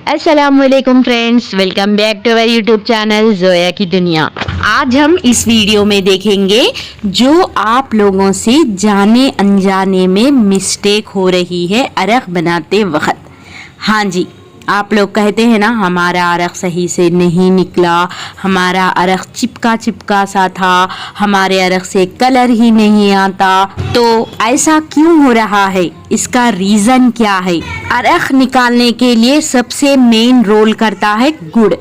अस्सलाम वालेकुम friends, welcome back to our YouTube channel Zoya की दुनिया। आज हम इस वीडियो में देखेंगे जो आप लोगों से जाने अनजाने में मिस्टेक हो रही है अरख बनाते वक्त। हाँ जी, आप लोग कहते हैं ना हमारा अरख सही से नहीं निकला, हमारा अरख चिपका चिपका सा था, हमारे अरख से कलर ही नहीं आता। तो ऐसा क्यों हो रहा है, इसका रीज़न क्या है? अरख निकालने के लिए सबसे मेन रोल करता है गुड़।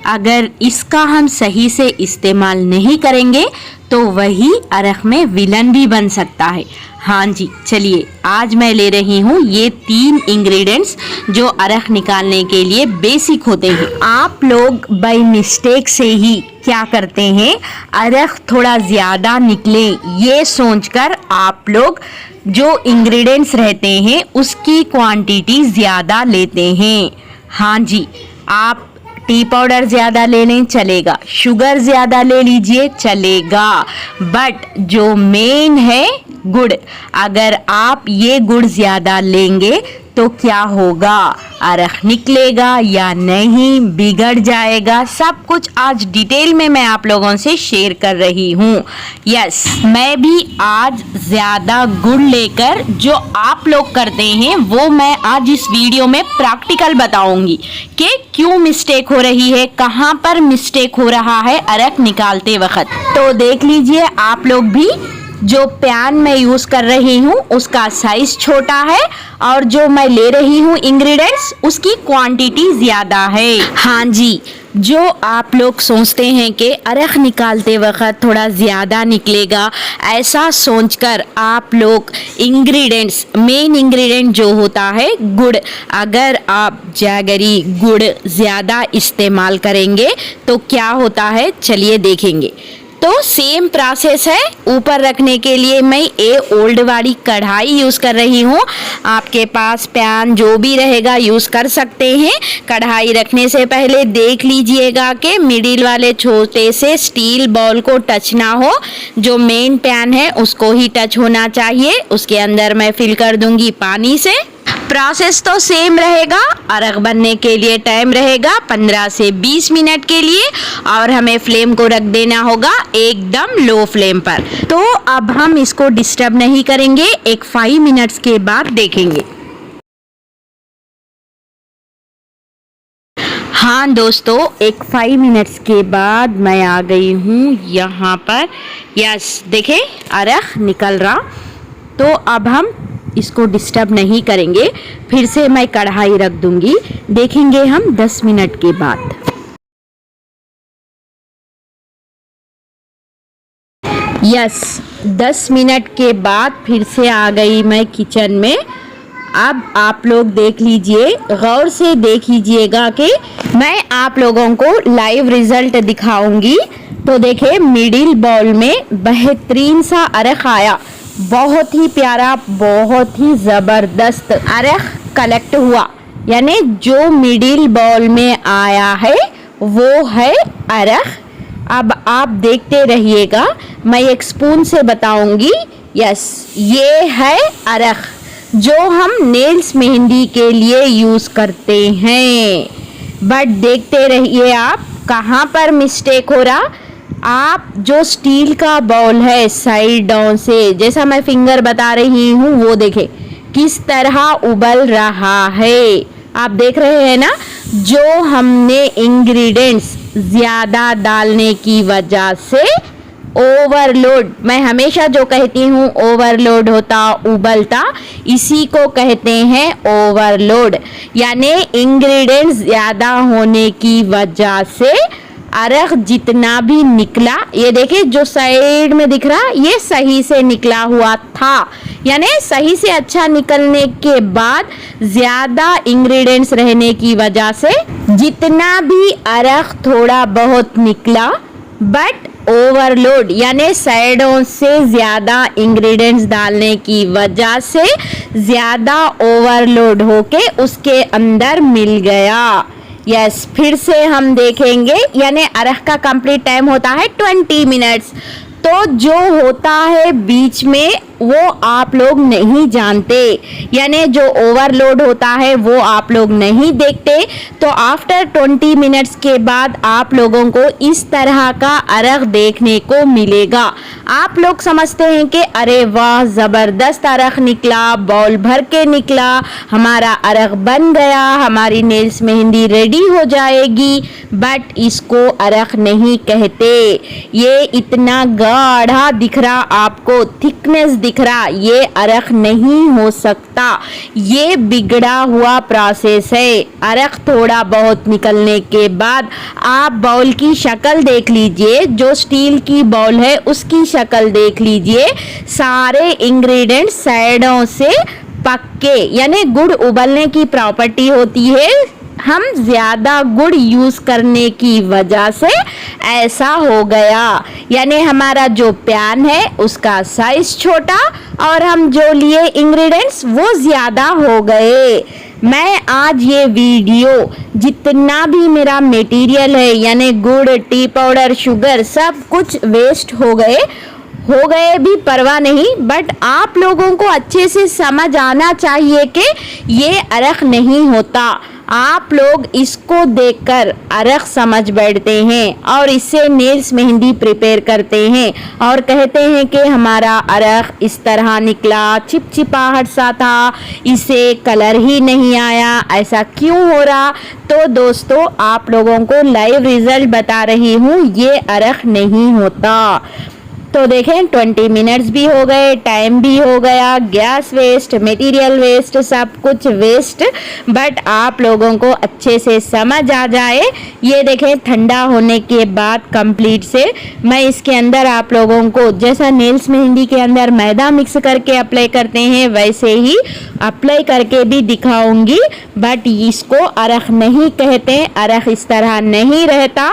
अगर इसका हम सही से इस्तेमाल नहीं करेंगे तो वही अरख में विलन भी बन सकता है। हाँ जी, चलिए आज मैं ले रही हूँ ये 3 इंग्रेडिएंट्स जो अरख निकालने के लिए बेसिक होते हैं। आप लोग बाय मिस्टेक से ही क्या करते हैं, अरख थोड़ा ज़्यादा निकले ये सोचकर आप लोग जो इंग्रेडिएंट्स रहते हैं उसकी क्वांटिटी ज़्यादा लेते हैं। हाँ जी, आप टी पाउडर ज़्यादा ले लें चलेगा, शुगर ज़्यादा ले लीजिए चलेगा, बट जो मेन है गुड़, अगर आप ये गुड़ ज़्यादा लेंगे तो क्या होगा, अरख निकलेगा या नहीं, बिगड़ जाएगा। सब कुछ आज डिटेल में मैं आप लोगों से शेयर कर रही हूँ। यस, मैं भी आज ज़्यादा गुड़ लेकर जो आप लोग करते हैं वो मैं आज इस वीडियो में प्रैक्टिकल बताऊंगी कि क्यों मिस्टेक हो रही है, कहाँ पर मिस्टेक हो रहा है अरख निकालते वक्त। तो देख लीजिए आप लोग भी, जो पैन मैं यूज़ कर रही हूँ उसका साइज़ छोटा है और जो मैं ले रही हूँ इंग्रेडिएंट्स उसकी क्वांटिटी ज़्यादा है। हाँ जी, जो आप लोग सोचते हैं कि अरख निकालते वक्त थोड़ा ज़्यादा निकलेगा, ऐसा सोचकर आप लोग इंग्रेडिएंट्स, मेन इंग्रेडिएंट जो होता है गुड़, अगर आप जैगरी गुड़ ज़्यादा इस्तेमाल करेंगे तो क्या होता है चलिए देखेंगे। तो सेम प्रोसेस है, ऊपर रखने के लिए मैं ये ओल्ड वाली कढ़ाई यूज़ कर रही हूँ। आपके पास पैन जो भी रहेगा यूज़ कर सकते हैं। कढ़ाई रखने से पहले देख लीजिएगा कि मिडिल वाले छोटे से स्टील बॉल को टच ना हो, जो मेन पैन है उसको ही टच होना चाहिए। उसके अंदर मैं फिल कर दूंगी पानी से। प्रोसेस तो सेम रहेगा, अरख बनने के लिए टाइम रहेगा 15 से 20 मिनट के लिए और हमें फ्लेम को रख देना होगा एकदम लो फ्लेम पर। तो अब हम इसको डिस्टर्ब नहीं करेंगे, एक 5 मिनट्स के बाद देखेंगे। हाँ दोस्तों, एक 5 मिनट्स के बाद मैं आ गई हूँ यहाँ पर। यस, देखें अरख निकल रहा। तो अब हम इसको डिस्टर्ब नहीं करेंगे, फिर से मैं कढ़ाई रख दूंगी, देखेंगे हम 10 मिनट के बाद। यस, 10 मिनट के बाद फिर से आ गई मैं किचन में। अब आप लोग देख लीजिए, गौर से देख लीजिएगा कि मैं आप लोगों को लाइव रिजल्ट दिखाऊंगी। तो देखिए मिडिल बाउल में बेहतरीन सा अरख आया, बहुत ही प्यारा, बहुत ही ज़बरदस्त अरख कलेक्ट हुआ। यानी जो मिडिल बाउल में आया है वो है अरख। अब आप देखते रहिएगा, मैं एक स्पून से बताऊंगी। यस, ये है अरख जो हम नेल्स मेहंदी के लिए यूज़ करते हैं। बट देखते रहिए आप कहाँ पर मिस्टेक हो रहा। आप जो स्टील का बाउल है साइड डाउन से, जैसा मैं फिंगर बता रही हूँ वो देखें किस तरह उबल रहा है। आप देख रहे हैं ना, जो हमने इंग्रेडिएंट्स ज़्यादा डालने की वजह से ओवरलोड, मैं हमेशा जो कहती हूँ ओवरलोड होता उबलता, इसी को कहते हैं ओवरलोड। यानी इंग्रेडिएंट्स ज़्यादा होने की वजह से अरख जितना भी निकला, ये देखिए जो साइड में दिख रहा ये सही से निकला हुआ था। यानी सही से अच्छा निकलने के बाद ज़्यादा इंग्रेडिएंट्स रहने की वजह से जितना भी अरख थोड़ा बहुत निकला, बट ओवरलोड यानी साइडों से ज़्यादा इंग्रेडिएंट्स डालने की वजह से ज़्यादा ओवरलोड होके उसके अंदर मिल गया। यस, फिर से हम देखेंगे। यानी अरख का कंप्लीट टाइम होता है 20 मिनट्स। तो जो होता है बीच में वो आप लोग नहीं जानते, यानी जो ओवरलोड होता है वो आप लोग नहीं देखते। तो आफ्टर 20 मिनट्स के बाद आप लोगों को इस तरह का अर्घ देखने को मिलेगा। आप लोग समझते हैं कि अरे वाह ज़बरदस्त अर्घ निकला, बाउल भर के निकला, हमारा अर्घ बन गया, हमारी नेल्स मेहंदी रेडी हो जाएगी। बट इसको अर्घ नहीं कहते। ये इतना गाढ़ा दिख रहा, आपको थिकनेस दिख रहा, ये अर्घ नहीं हो सकता। ये बिगड़ा हुआ प्रोसेस है। अर्घ थोड़ा बहुत निकलने के बाद आप बाउल की शक्ल देख लीजिए, जो स्टील की बाउल है उसकी शक्ल देख लीजिए। सारे इंग्रेडिएंट्स साइडों से पक्के, यानी गुड़ उबलने की प्रॉपर्टी होती है, हम ज़्यादा गुड़ यूज़ करने की वजह से ऐसा हो गया। यानी हमारा जो पैन है उसका साइज छोटा और हम जो लिए इंग्रेडिएंट्स वो ज़्यादा हो गए। मैं आज ये वीडियो जितना भी मेरा मटेरियल है, यानी गुड़, टी पाउडर, शुगर, सब कुछ वेस्ट हो गए भी परवाह नहीं, बट आप लोगों को अच्छे से समझ आना चाहिए कि ये अर्घ नहीं होता। आप लोग इसको देखकर अर्घ समझ बैठते हैं और इससे नेल्स मेहंदी प्रिपेयर करते हैं और कहते हैं कि हमारा अर्घ इस तरह निकला, चिपचिपाहट सा था, इसे कलर ही नहीं आया, ऐसा क्यों हो रहा। तो दोस्तों आप लोगों को लाइव रिजल्ट बता रही हूँ, ये अर्घ नहीं होता। तो देखें 20 मिनट्स भी हो गए, टाइम भी हो गया, गैस वेस्ट, मटेरियल वेस्ट, सब कुछ वेस्ट। बट आप लोगों को अच्छे से समझ आ जाए। ये देखें ठंडा होने के बाद कंप्लीट से मैं इसके अंदर आप लोगों को जैसा नेल्स मेहंदी के अंदर मैदा मिक्स करके अप्लाई करते हैं वैसे ही अप्लाई करके भी दिखाऊंगी। बट इसको अर्घ नहीं कहते, अर्घ इस तरह नहीं रहता।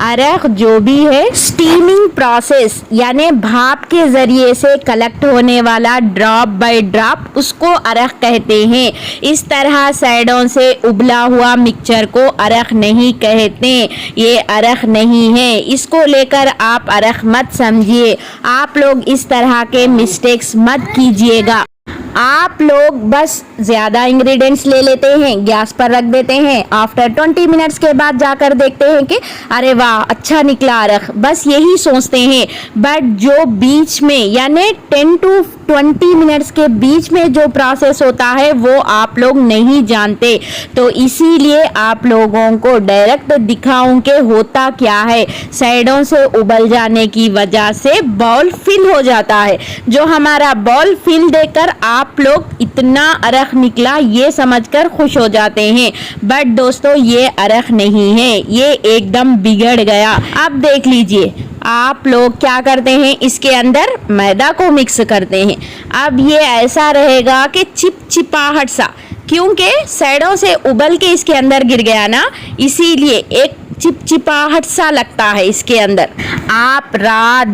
अर्घ जो भी है स्टीमिंग प्रोसेस, यानी भाप के जरिए से कलेक्ट होने वाला ड्रॉप बाय ड्रॉप, उसको अर्घ कहते हैं। इस तरह साइडों से उबला हुआ मिक्सचर को अर्घ नहीं कहते, ये अर्घ नहीं है। इसको लेकर आप अर्घ मत समझिए। आप लोग इस तरह के मिस्टेक्स मत कीजिएगा। आप लोग बस ज़्यादा इंग्रेडिएंट्स ले लेते हैं, गैस पर रख देते हैं, आफ्टर 20 मिनट्स के बाद जाकर देखते हैं कि अरे वाह अच्छा निकला अर्घ, बस यही सोचते हैं। बट जो बीच में यानी 10 to 20 मिनट्स के बीच में जो प्रोसेस होता है वो आप लोग नहीं जानते। तो इसीलिए आप लोगों को डायरेक्ट दिखाऊं कि होता क्या है। साइडों से उबल जाने की वजह से बॉल फिल हो जाता है। जो हमारा बॉल फिल देकर आप लोग इतना अर्घ निकला ये समझकर खुश हो जाते हैं, बट दोस्तों ये अर्घ नहीं है, ये एकदम बिगड़ गया। अब देख लीजिए आप लोग क्या करते हैं, इसके अंदर मैदा को मिक्स करते हैं। अब ये ऐसा रहेगा कि चिपचिपाहट सा, क्योंकि साइडों से उबल के इसके अंदर गिर गया ना, इसीलिए एक चिपचिपाहट सा लगता है इसके अंदर। आप रात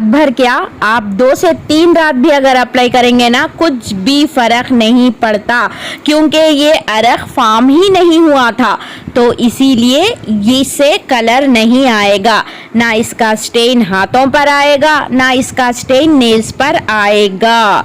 भर क्या, आप 2 से 3 रात भी अगर अप्लाई करेंगे ना, कुछ भी फर्क नहीं पड़ता, क्योंकि ये अर्घ फॉर्म ही नहीं हुआ था। तो इसीलिए इससे कलर नहीं आएगा, ना इसका स्टेन हाथों पर आएगा, ना इसका स्टेन नेल्स पर आएगा।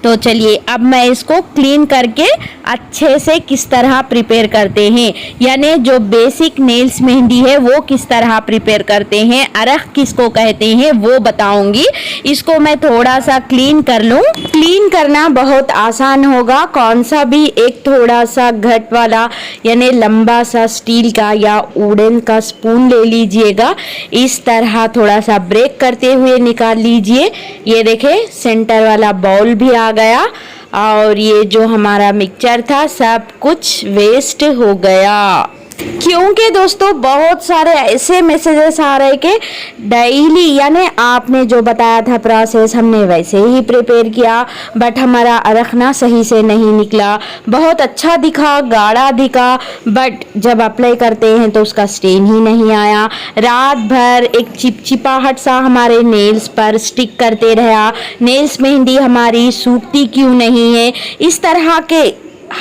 तो चलिए अब मैं इसको क्लीन करके अच्छे से किस तरह प्रिपेयर करते हैं, यानी जो बेसिक नेल्स मेहंदी है वो किस तरह प्रिपेयर करते हैं, अर्घ किसको कहते हैं वो बताऊंगी। इसको मैं थोड़ा सा क्लीन कर लूं। क्लीन करना बहुत आसान होगा। कौन सा भी एक थोड़ा सा घट वाला यानी लंबा सा स्टील का या वुडन का स्पून ले लीजिएगा। इस तरह थोड़ा सा ब्रेक करते हुए निकाल लीजिए। ये देखें सेंटर वाला बाउल भी आ गया और ये जो हमारा मिक्सचर था सब कुछ वेस्ट हो गया। क्योंकि दोस्तों बहुत सारे ऐसे मैसेजेस आ रहे कि डेली यानी आपने जो बताया था प्रोसेस हमने वैसे ही प्रिपेयर किया, बट हमारा अर्घ ना सही से नहीं निकला। बहुत अच्छा दिखा, गाढ़ा दिखा, बट जब अप्लाई करते हैं तो उसका स्टेन ही नहीं आया। रात भर एक चिपचिपाहट सा हमारे नेल्स पर स्टिक करते रहा। नेल्स मेहंदी हमारी सूखती क्यों नहीं है, इस तरह के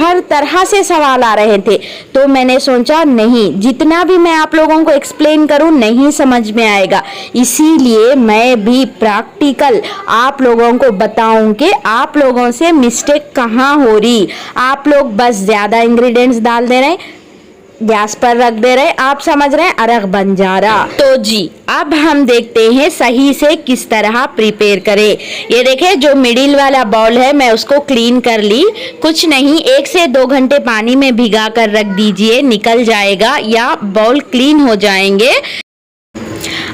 हर तरह से सवाल आ रहे थे। तो मैंने सोचा नहीं, जितना भी मैं आप लोगों को एक्सप्लेन करूं नहीं समझ में आएगा, इसीलिए मैं भी प्रैक्टिकल आप लोगों को बताऊं कि आप लोगों से मिस्टेक कहाँ हो रही। आप लोग बस ज़्यादा इंग्रेडिएंट्स डाल दे रहे, गैस पर रख दे रहे, आप समझ रहे हैं अरग बन जा रहा। तो जी अब हम देखते हैं सही से किस तरह प्रिपेयर करें। ये देखें जो मिडिल वाला बाउल है मैं उसको क्लीन कर ली। कुछ नहीं, 1 से 2 घंटे पानी में भिगा कर रख दीजिए, निकल जाएगा या बाउल क्लीन हो जाएंगे।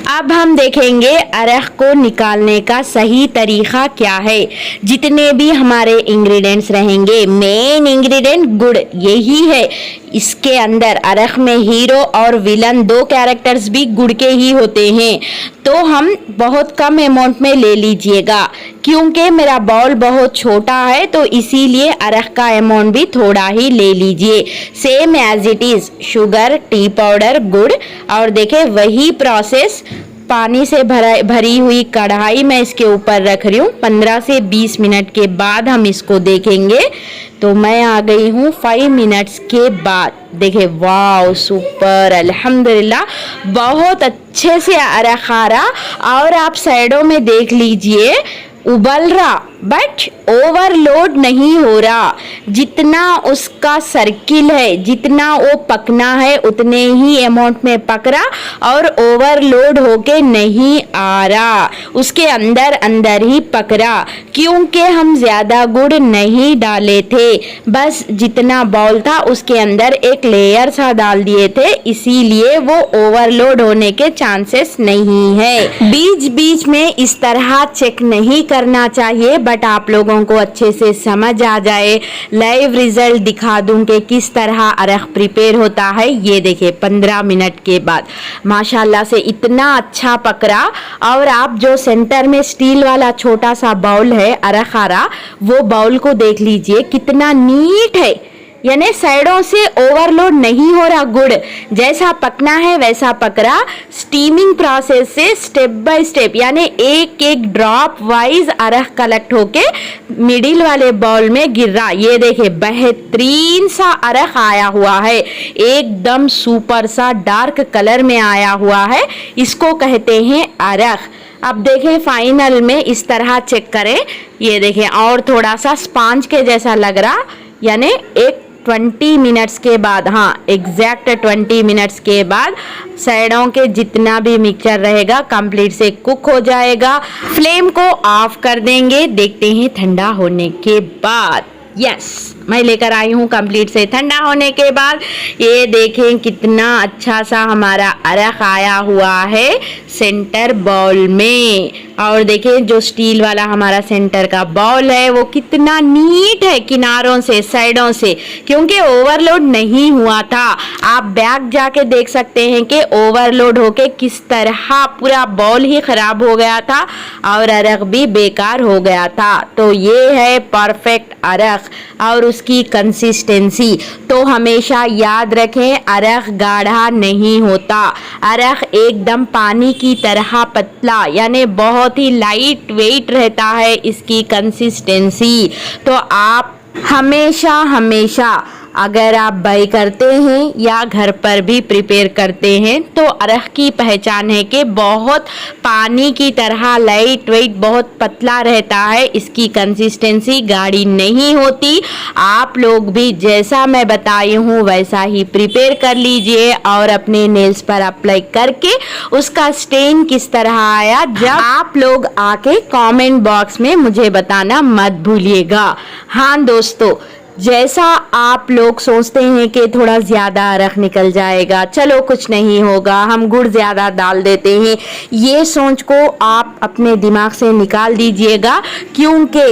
अब हम देखेंगे अरग को निकालने का सही तरीका क्या है। जितने भी हमारे इंग्रेडिएंट्स रहेंगे, मेन इंग्रेडिएंट गुड़ यही है। इसके अंदर अरग में हीरो और विलन 2 कैरेक्टर्स भी गुड़ के ही होते हैं। तो हम बहुत कम अमाउंट में ले लीजिएगा, क्योंकि मेरा बाउल बहुत छोटा है तो इसीलिए अरग का अमाउंट भी थोड़ा ही ले लीजिए। Same as it is sugar, tea powder, गुड़। और देखें वही प्रोसेस, पानी से भरी हुई कढ़ाई मैं इसके ऊपर रख रही हूँ। 15 से 20 मिनट के बाद हम इसको देखेंगे। तो मैं आ गई हूँ 5 मिनट्स के बाद। देखे वाह सुपर, अल्हम्दुलिल्लाह बहुत अच्छे से अरग आ रहा। और आप साइडों में देख लीजिए उबल रहा, बट ओवरलोड नहीं हो रहा। जितना उसका सर्किल है, जितना वो पकना है उतने ही अमाउंट में पक रहा और ओवरलोड होके नहीं आ रहा, उसके अंदर अंदर ही पक रहा। क्योंकि हम ज़्यादा गुड़ नहीं डाले थे, बस जितना बाउल था उसके अंदर एक लेयर सा डाल दिए थे, इसीलिए वो ओवरलोड होने के चांसेस नहीं है। बीच बीच में इस तरह चेक नहीं करना चाहिए, बट आप लोगों को अच्छे से समझ आ जाए। लाइव रिजल्ट दिखा दूं कि किस तरह अरग प्रिपेयर होता है। ये देखिए 15 मिनट के बाद माशाल्लाह से इतना अच्छा पक रहा। और आप जो सेंटर में स्टील वाला छोटा सा बाउल है अरग आ रहा, वो बाउल को देख लीजिए कितना नीट है, यानी साइडों से ओवरलोड नहीं हो रहा। गुड़ जैसा पकना है वैसा पक रहा। स्टीमिंग प्रोसेस से स्टेप बाय स्टेप, यानी एक एक ड्रॉप वाइज अरग कलेक्ट होके मिडिल वाले बाउल में गिर रहा। ये देखिए बेहतरीन सा अरग आया हुआ है, एकदम सुपर सा डार्क कलर में आया हुआ है। इसको कहते हैं अरग। अब देखें फाइनल में इस तरह चेक करें, ये देखें और थोड़ा सा स्पॉन्ज के जैसा लग रहा, यानी एक 20 मिनट्स के बाद, हाँ एग्जैक्ट 20 मिनट्स के बाद साइडों के जितना भी मिक्सचर रहेगा कंप्लीट से कुक हो जाएगा। फ्लेम को ऑफ कर देंगे, देखते हैं ठंडा होने के बाद। यस मैं लेकर आई हूँ कंप्लीट से ठंडा होने के बाद। ये देखें कितना अच्छा सा हमारा अरग आया हुआ है सेंटर बाउल में। और देखें जो स्टील वाला हमारा सेंटर का बाउल है वो कितना नीट है किनारों से साइडों से, क्योंकि ओवरलोड नहीं हुआ था। आप बैक जाके देख सकते हैं कि ओवरलोड होके किस तरह पूरा बाउल ही खराब हो गया था और अरग भी बेकार हो गया था। तो ये है परफेक्ट अरग और उसकी कंसिस्टेंसी। तो हमेशा याद रखें अरग गाढ़ा नहीं होता, अरग एकदम पानी की तरह पतला, यानी बहुत ही लाइट वेट रहता है इसकी कंसिस्टेंसी। तो आप हमेशा अगर आप बाई करते हैं या घर पर भी प्रिपेयर करते हैं तो अरग की पहचान है कि बहुत पानी की तरह लाइट वेट, बहुत पतला रहता है, इसकी कंसिस्टेंसी गाढ़ी नहीं होती। आप लोग भी जैसा मैं बताई हूँ वैसा ही प्रिपेयर कर लीजिए और अपने नेल्स पर अप्लाई करके उसका स्टेन किस तरह आया जब आप लोग आके कमेंट बॉक्स में मुझे बताना मत भूलिएगा। हाँ दोस्तों, जैसा आप लोग सोचते हैं कि थोड़ा ज़्यादा अरग निकल जाएगा, चलो कुछ नहीं होगा, हम गुड़ ज़्यादा डाल देते हैं, ये सोच को आप अपने दिमाग से निकाल दीजिएगा। क्योंकि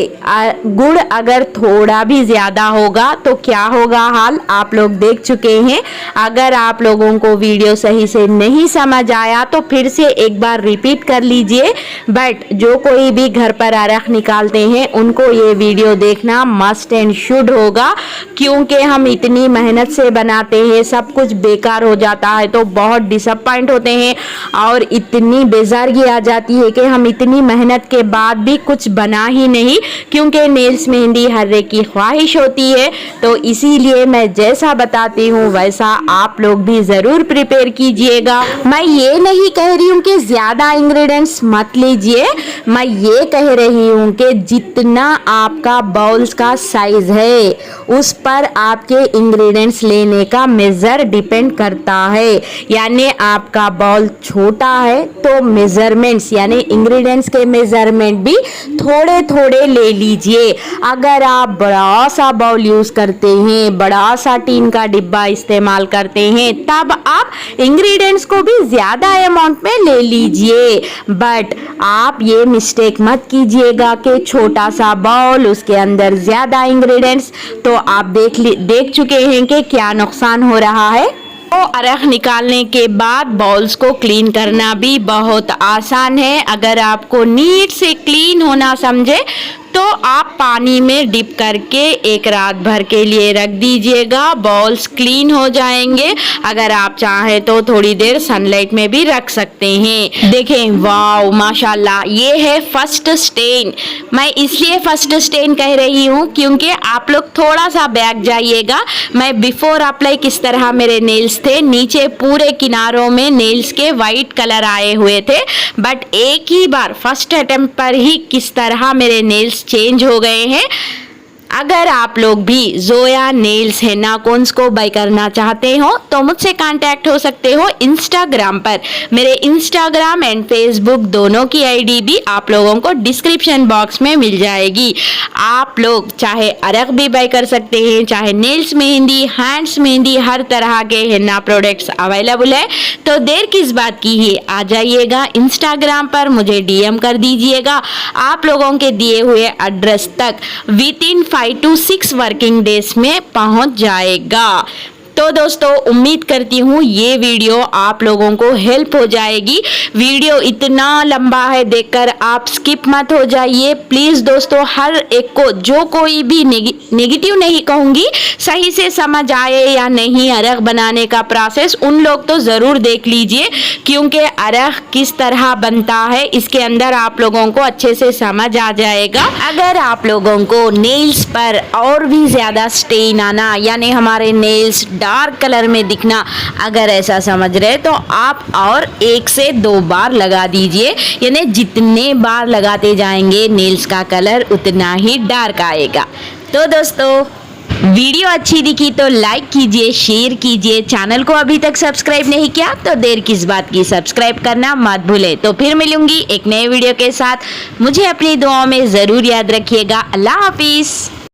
गुड़ अगर थोड़ा भी ज़्यादा होगा तो क्या होगा हाल आप लोग देख चुके हैं। अगर आप लोगों को वीडियो सही से नहीं समझ आया तो फिर से एक बार रिपीट कर लीजिए। बट जो कोई भी घर पर अरग निकालते हैं उनको ये वीडियो देखना मस्ट एंड शुड होगा। होगा, क्योंकि हम इतनी मेहनत से बनाते हैं, सब कुछ बेकार हो जाता है तो बहुत डिसअपॉइंट होते हैं और इतनी बेजारगी आ जाती है कि हम इतनी मेहनत के बाद भी कुछ बना ही नहीं, क्योंकि नेल्स मेहंदी हर एक की ख्वाहिश होती है। तो इसीलिए मैं जैसा बताती हूँ वैसा आप लोग भी ज़रूर प्रिपेयर कीजिएगा। मैं ये नहीं कह रही हूँ कि ज़्यादा इंग्रेडिएंट्स मत लीजिए, मैं ये कह रही हूँ कि जितना आपका बाउल्स का साइज है उस पर आपके इंग्रेडिएंट्स लेने का मेजर डिपेंड करता है। यानी आपका बाउल छोटा है तो मेजरमेंट्स यानी इंग्रेडिएंट्स के मेजरमेंट भी थोड़े थोड़े ले लीजिए। अगर आप बड़ा सा बाउल यूज करते हैं, बड़ा सा टीन का डिब्बा इस्तेमाल करते हैं, तब आप इंग्रेडिएंट्स को भी ज्यादा अमाउंट में ले लीजिए। बट आप ये मिस्टेक मत कीजिएगा कि छोटा सा बाउल उसके अंदर ज्यादा इंग्रेडिएंट्स, तो आप देख चुके हैं कि क्या नुकसान हो रहा है। तो अरख निकालने के बाद बाउल्स को क्लीन करना भी बहुत आसान है। अगर आपको नीट से क्लीन होना समझे तो आप पानी में डिप करके एक रात भर के लिए रख दीजिएगा, बाउल्स क्लीन हो जाएंगे। अगर आप चाहें तो थोड़ी देर सनलाइट में भी रख सकते हैं। देखें, वाव माशाल्लाह, ये है फर्स्ट स्टेन। मैं इसलिए फर्स्ट स्टेन कह रही हूँ क्योंकि आप लोग थोड़ा सा बैक जाइएगा। मैं बिफोर अप्लाई किस तरह मेरे नेल्स थे, नीचे पूरे किनारों में नेल्स के वाइट कलर आए हुए थे, बट एक ही बार फर्स्ट अटेम्प्ट पर ही किस तरह मेरे नेल्स चेंज हो गए हैं। अगर आप लोग भी जोया नेल्स हेना कोन्स को बाय करना चाहते हो तो मुझसे कांटेक्ट हो सकते हो इंस्टाग्राम पर। मेरे इंस्टाग्राम एंड फेसबुक दोनों की आईडी भी आप लोगों को डिस्क्रिप्शन बॉक्स में मिल जाएगी। आप लोग चाहे अरक भी बाय कर सकते हैं, चाहे नेल्स मेहंदी, हैंड्स मेहंदी, हर तरह के हेना प्रोडक्ट्स अवेलेबल है। तो देर किस बात की है, आ जाइएगा इंस्टाग्राम पर, मुझे डीएम कर दीजिएगा। आप लोगों के दिए हुए एड्रेस तक with in 5 to 6 working days में पहुंच जाएगा। तो दोस्तों, उम्मीद करती हूँ ये वीडियो आप लोगों को हेल्प हो जाएगी। वीडियो इतना लंबा है, देखकर आप स्किप मत हो जाइए प्लीज़ दोस्तों। हर एक को, जो कोई भी नेगेटिव नहीं कहूँगी, सही से समझ आए या नहीं अरक बनाने का प्रोसेस, उन लोग तो ज़रूर देख लीजिए, क्योंकि अरक किस तरह बनता है इसके अंदर आप लोगों को अच्छे से समझ आ जाएगा। अगर आप लोगों को नेल्स पर और भी ज़्यादा स्टेन आना, यानी हमारे नेल्स डार्क कलर में दिखना, अगर ऐसा समझ रहे तो आप और 1 से 2 बार लगा दीजिए। यानी जितने बार लगाते जाएंगे नेल्स का कलर उतना ही डार्क आएगा। तो दोस्तों, वीडियो अच्छी दिखी तो लाइक कीजिए, शेयर कीजिए। चैनल को अभी तक सब्सक्राइब नहीं किया तो देर किस बात की, सब्सक्राइब करना मत भूले। तो फिर मिलूंगी एक नए वीडियो के साथ। मुझे अपनी दुआओं में ज़रूर याद रखिएगा। अल्लाह हाफिज़।